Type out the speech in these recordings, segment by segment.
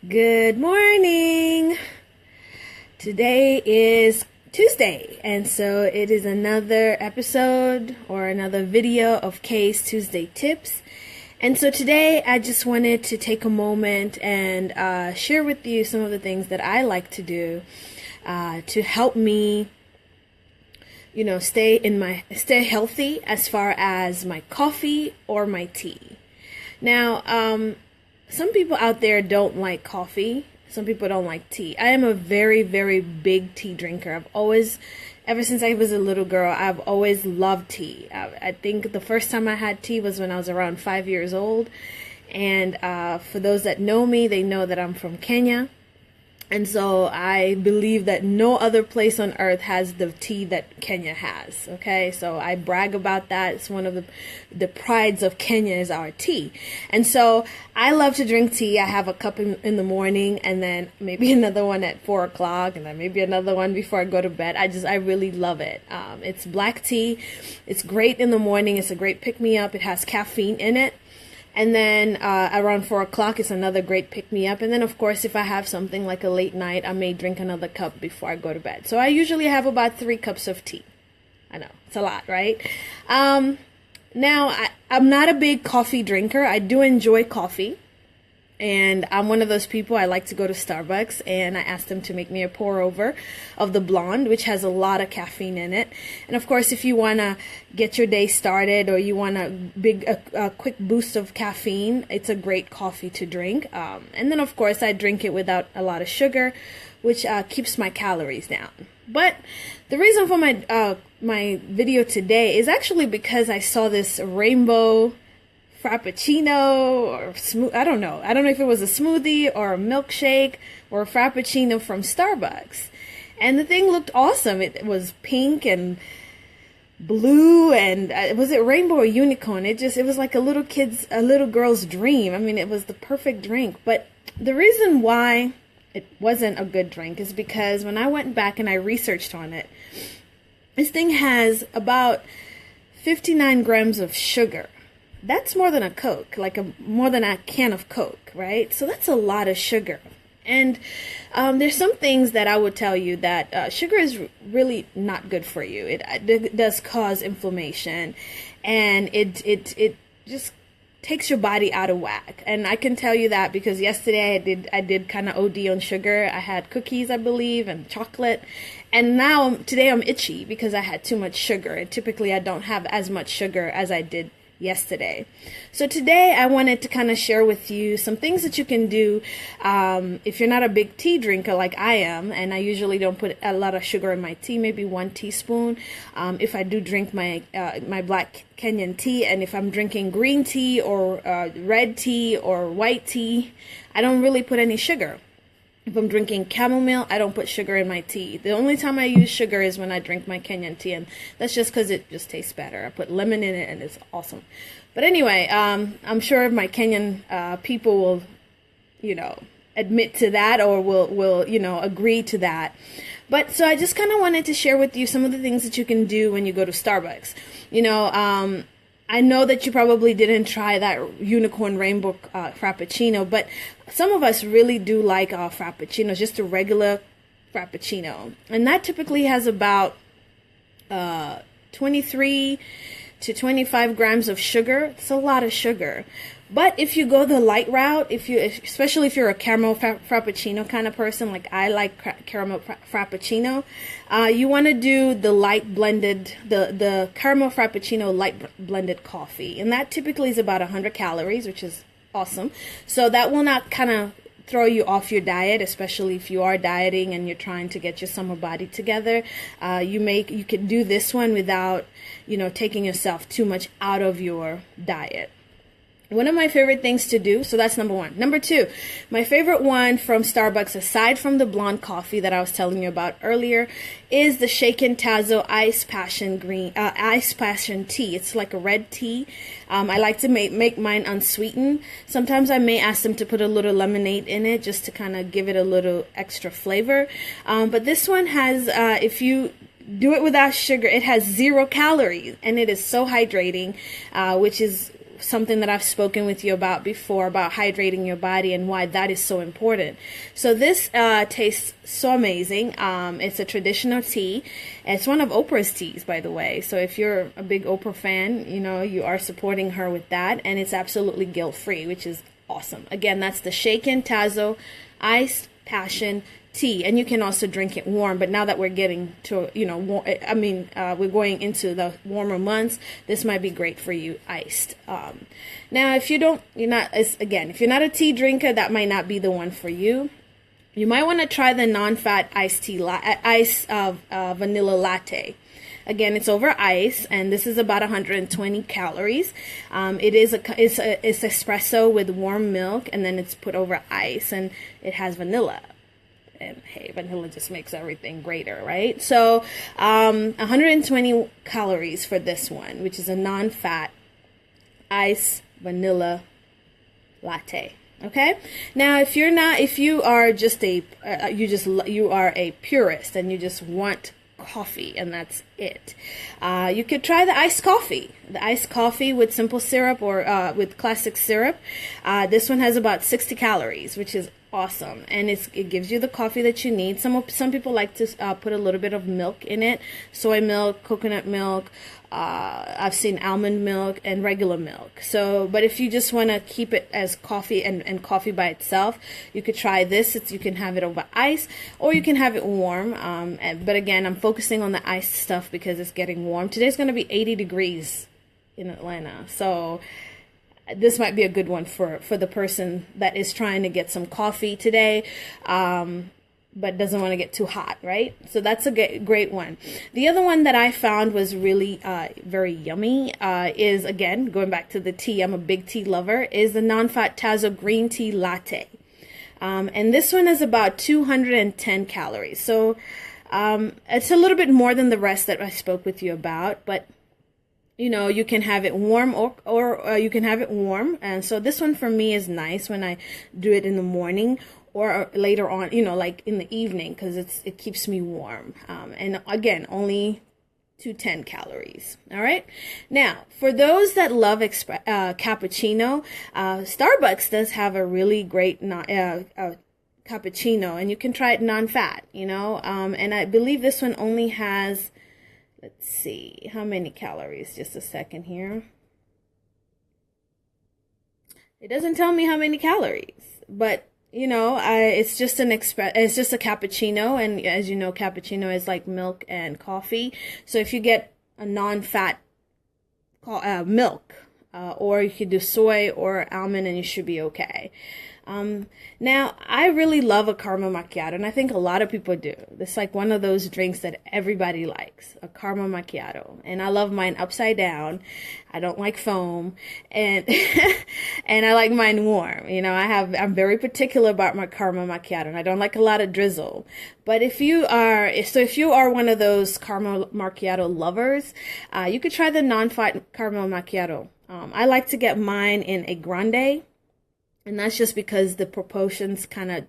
Good morning. Today is Tuesday, and so it is another episode or another video of Kay's Tuesday Tips. And so today I just wanted to take a moment and share with you some of the things that I like to do to help me, stay healthy as far as my coffee or my tea. Now, some people out there don't like coffee. Some people don't like tea. I am a very, very big tea drinker. Ever since I was a little girl, I've always loved tea. I think the first time I had tea was when I was around 5 years old. And for those that know me, they know that I'm from Kenya. And so I believe that no other place on earth has the tea that Kenya has. Okay, so I brag about that. It's one of the prides of Kenya is our tea. And so I love to drink tea. I have a cup in the morning, and then maybe another one at 4 o'clock, and then maybe another one before I go to bed. I really love it. It's black tea. It's great in the morning. It's a great pick-me-up. It has caffeine in it. And then around 4 o'clock, it's another great pick-me-up. And then, of course, if I have something like a late night, I may drink another cup before I go to bed. So I usually have about 3 cups of tea. I know, it's a lot, right? Now, I'm not a big coffee drinker. I do enjoy coffee. And I'm one of those people, I like to go to Starbucks, and I ask them to make me a pour over of the blonde, which has a lot of caffeine in it. And of course, if you want to get your day started or you want a quick boost of caffeine, it's a great coffee to drink. And then of course, I drink it without a lot of sugar, which keeps my calories down. But the reason for my video today is actually because I saw this rainbow Frappuccino or I don't know if it was a smoothie or a milkshake or a Frappuccino from Starbucks. And the thing looked awesome. It was pink and blue, and was it rainbow or unicorn? It was like a little girl's dream. I mean, it was the perfect drink. But the reason why it wasn't a good drink is because when I went back and I researched on it, this thing has about 59 grams of sugar. That's more than a Coke, more than a can of Coke, right? So that's a lot of sugar. And there's some things that I would tell you that sugar is really not good for you. It does cause inflammation, and it just takes your body out of whack. And I can tell you that because yesterday I did kind of OD on sugar. I had cookies, I believe, and chocolate. And today I'm itchy because I had too much sugar. And typically I don't have as much sugar as I did yesterday. So today I wanted to kind of share with you some things that you can do if you're not a big tea drinker like I am, and I usually don't put a lot of sugar in my tea, maybe 1 teaspoon. If I do drink my black Kenyan tea, and if I'm drinking green tea or red tea or white tea, I don't really put any sugar. If I'm drinking chamomile, I don't put sugar in my tea. The only time I use sugar is when I drink my Kenyan tea, and that's just because it just tastes better. I put lemon in it, and it's awesome. But anyway, I'm sure my Kenyan people will, admit to that or will agree to that. But so I just kind of wanted to share with you some of the things that you can do when you go to Starbucks. I know that you probably didn't try that unicorn rainbow Frappuccino, but some of us really do like our Frappuccinos, just a regular Frappuccino. And that typically has about 23 to 25 grams of sugar. It's a lot of sugar. But if you go the light route, especially if you're a caramel frappuccino kind of person, like I like caramel frappuccino, you want to do the light blended, the caramel frappuccino light blended coffee. And that typically is about 100 calories, which is awesome. So that will not kind of throw you off your diet, especially if you are dieting and you're trying to get your summer body together. You can do this one without, taking yourself too much out of your diet. One of my favorite things to do, so that's number 1. Number 2, my favorite one from Starbucks, aside from the blonde coffee that I was telling you about earlier, is the shaken Tazo Ice Passion tea. It's like a red tea. I like to make mine unsweetened. Sometimes I may ask them to put a little lemonade in it just to kind of give it a little extra flavor. But this one has, if you do it without sugar, it has 0 calories, and it is so hydrating, which is something that I've spoken with you about before, about hydrating your body and why that is so important. So this tastes so amazing. It's a traditional tea. It's one of Oprah's teas, by the way. So if you're a big Oprah fan, you know, you are supporting her with that. And it's absolutely guilt-free, which is awesome. Again, that's the shaken Tazo iced passion tea, and you can also drink it warm. But now that we're getting to, you know, we're going into the warmer months, this might be great for you iced. Now, if you're not a tea drinker, that might not be the one for you. You might want to try the non-fat iced tea, vanilla latte. Again, it's over ice, and this is about 120 calories. It's espresso with warm milk, and then it's put over ice, and it has vanilla. And hey, vanilla just makes everything greater, right? So 120 calories for this one, which is a non-fat ice vanilla latte. Okay. Now, if you are just you are a purist and you just want coffee and that's it, you could try the iced coffee. The iced coffee with simple syrup or with classic syrup. This one has about 60 calories, which is awesome, and it gives you the coffee that you need. Some people like to put a little bit of milk in it, soy milk, coconut milk. I've seen almond milk and regular milk. So, but if you just want to keep it as coffee and coffee by itself, you could try this. You can have it over ice, or you can have it warm. But again, I'm focusing on the ice stuff because it's getting warm. Today's going to be 80 degrees in Atlanta, so this might be a good one for the person that is trying to get some coffee today, but doesn't want to get too hot, right? So that's a great one. The other one that I found was really very yummy is, again, going back to the tea, I'm a big tea lover, is the non-fat Tazo green tea latte. And this one is about 210 calories. So it's a little bit more than the rest that I spoke with you about, but you know, you can have it warm or you can have it warm. And so this one for me is nice when I do it in the morning or later on, you know, like in the evening, because it keeps me warm. And again, only 210 calories. All right. Now, for those that love cappuccino, Starbucks does have a really great cappuccino, and you can try it non-fat, you know, and I believe this one only has, let's see, how many calories? Just a second here. It doesn't tell me how many calories, but you know, it's just it's just a cappuccino, and as you know, cappuccino is like milk and coffee. So if you get a non-fat milk, or you could do soy or almond, and you should be okay. Now, I really love a caramel macchiato, and I think a lot of people do. It's like one of those drinks that everybody likes, a caramel macchiato. And I love mine upside down. I don't like foam, and and I like mine warm. You know, I'm very particular about my caramel macchiato, and I don't like a lot of drizzle. But if you are one of those caramel macchiato lovers, you could try the non-fat caramel macchiato. I like to get mine in a grande. And that's just because the proportions kind of,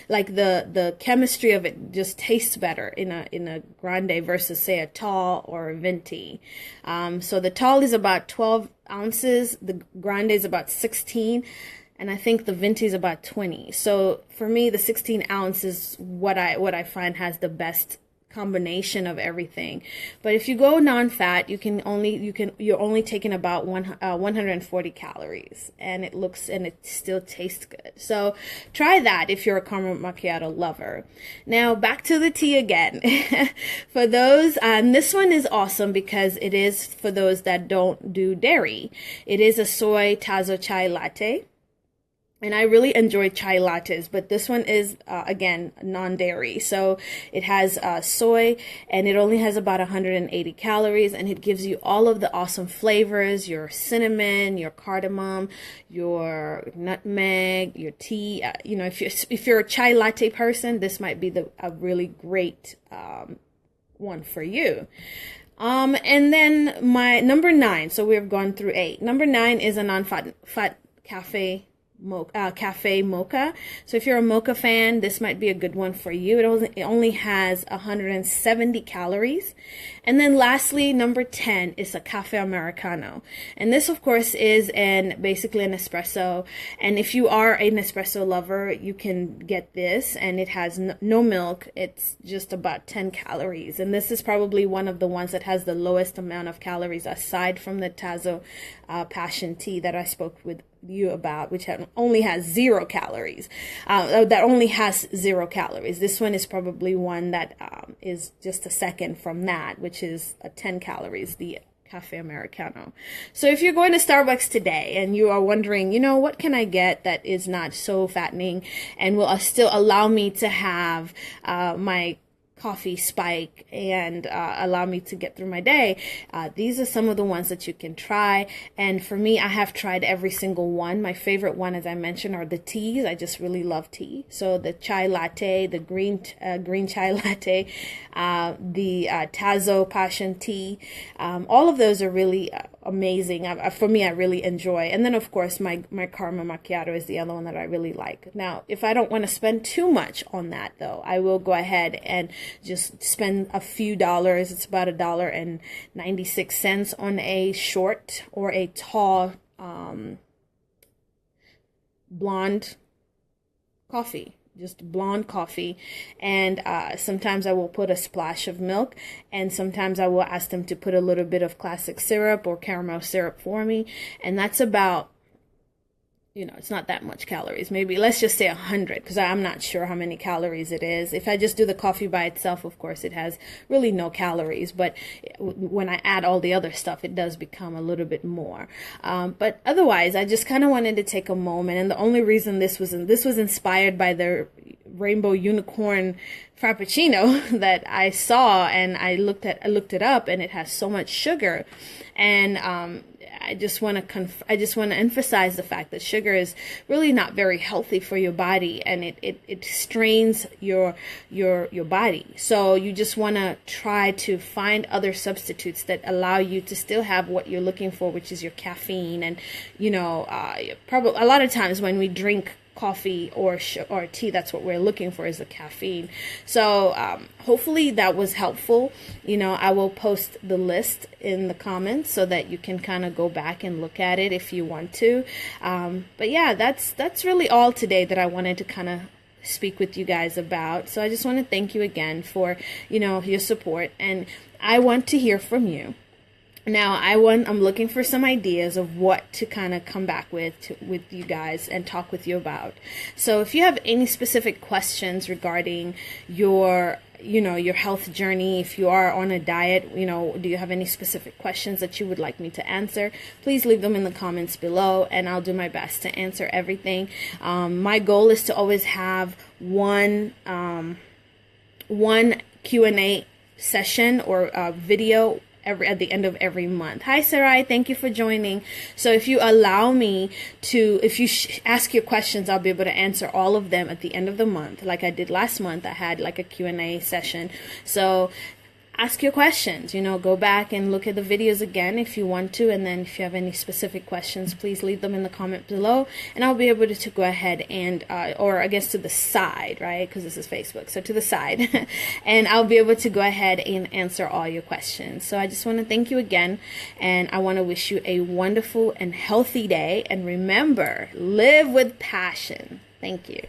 like the chemistry of it just tastes better in a grande versus say a tall or a venti. So the tall is about 12 ounces, the grande is about 16, and I think the venti is about 20. So for me, the 16 ounce is what I find has the best combination of everything. But if you go non-fat, you're only taking about 140 calories, and it still tastes good. So try that if you're a caramel macchiato lover. Now back to the tea again. For those, and this one is awesome because it is for those that don't do dairy. It is a soy Tazo chai latte. And I really enjoy chai lattes, but this one is, again, non-dairy. So it has soy, and it only has about 180 calories, and it gives you all of the awesome flavors, your cinnamon, your cardamom, your nutmeg, your tea. You know, if you're a chai latte person, this might be a really great one for you. And then my number 9, so we've gone through 8. Number 9 is a non-fat cafe Cafe Mocha. So if you're a mocha fan, this might be a good one for you. It only has 170 calories. And then lastly, number 10 is a Caffe Americano. And this, of course, is basically an espresso. And if you are an espresso lover, you can get this. And it has no milk. It's just about 10 calories. And this is probably one of the ones that has the lowest amount of calories aside from the Tazo passion tea that I spoke with you about, which only has 0 calories. That only has 0 calories. This one is probably one that is just a second from that, which is 10 calories, the Caffe Americano. So if you're going to Starbucks today and you are wondering, what can I get that is not so fattening and will still allow me to have my coffee spike and allow me to get through my day, these are some of the ones that you can try. And for me, I have tried every single one. My favorite one, as I mentioned, are the teas. I just really love tea. So the chai latte, the green chai latte, the Tazo passion tea, all of those are really amazing. For me, I really enjoy. And then, of course, my caramel macchiato is the other one that I really like. Now, if I don't want to spend too much on that, though, I will go ahead and just spend a few dollars. It's about $1.96 on a short or a tall blonde coffee. Just blonde coffee. And sometimes I will put a splash of milk, and sometimes I will ask them to put a little bit of classic syrup or caramel syrup for me. And that's about, it's not that much calories. Maybe let's just say 100, because I'm not sure how many calories it is. If I just do the coffee by itself, of course, it has really no calories. But when I add all the other stuff, it does become a little bit more. But otherwise, I just kind of wanted to take a moment. And the only reason this was inspired by the rainbow unicorn Frappuccino that I saw, and I looked it up, and it has so much sugar. And I just want to emphasize the fact that sugar is really not very healthy for your body, and it strains your body. So you just want to try to find other substitutes that allow you to still have what you're looking for, which is your caffeine. And probably a lot of times when we drink coffee or tea, that's what we're looking for, is the caffeine. So hopefully that was helpful. I will post the list in the comments so that you can kind of go back and look at it if you want to. But yeah, that's really all today that I wanted to kind of speak with you guys about. So I just want to thank you again for your support, and I want to hear from you. Now, I'm looking for some ideas of what to kind of come back with you guys and talk with you about. So if you have any specific questions regarding your health journey, if you are on a diet, do you have any specific questions that you would like me to answer, please leave them in the comments below, and I'll do my best to answer everything. My goal is to always have one Q&A session or video at the end of every month. Hi, Sarai. Thank you for joining. So if you allow me to, if you ask your questions, I'll be able to answer all of them at the end of the month. Like I did last month, I had like a Q&A session. So ask your questions, go back and look at the videos again if you want to. And then if you have any specific questions, please leave them in the comment below, and I'll be able to go ahead and, or I guess to the side, right? Because this is Facebook. So to the side, and I'll be able to go ahead and answer all your questions. So I just want to thank you again. And I want to wish you a wonderful and healthy day. And remember, live with passion. Thank you.